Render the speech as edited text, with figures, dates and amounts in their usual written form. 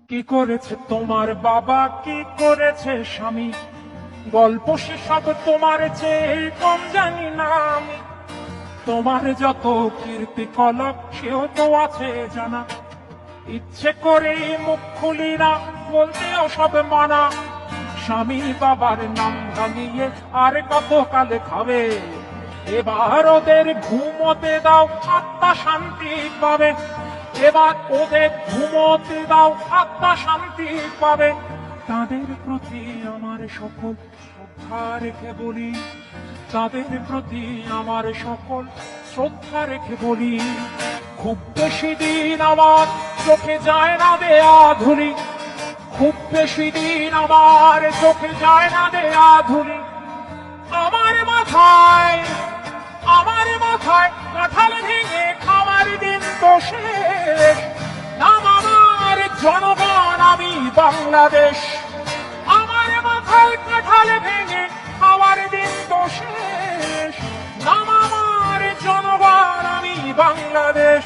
কি করেছে তোমার বাবা, কি করেছে স্বামী, গল্প সেসব তোমার চেয়ে কম জানি না আমি। তোমার যত কীর্তি কলক সেও তো আছে জানা, ইচ্ছে করে মুখ খুলি না, বলতেও সব মানা। স্বামী বাবার নাম ভাঙিয়ে আর কত কালে খাবে, এবার ওদের ঘুমোতে দাও, আত্মা শান্তি পাবে। এবার ওদের ঘুমোতে দাও, আত্মা শান্তি পাবে। তাদের প্রতি আমার সকল শ্রদ্ধা রেখে বলি, তাদের প্রতি আমার সকল শ্রদ্ধা রেখে বলি, খুব বেশি দিন আমার চোখে যায় না দেয়া ধুলি, খুব বেশি দিন আমার চোখে যায় না দেয়া ধুলি। আমার মাথায় কাঁঠাল ভেঙে খাওয়ার দিন তো শেষ, নাম আমার জনগণ, আমি বাংলাদেশ। আমার মাথায় কাঁঠাল ভেঙে খাওয়ার দিন তো শেষ, নাম আমার জনগণ, আমি বাংলাদেশ।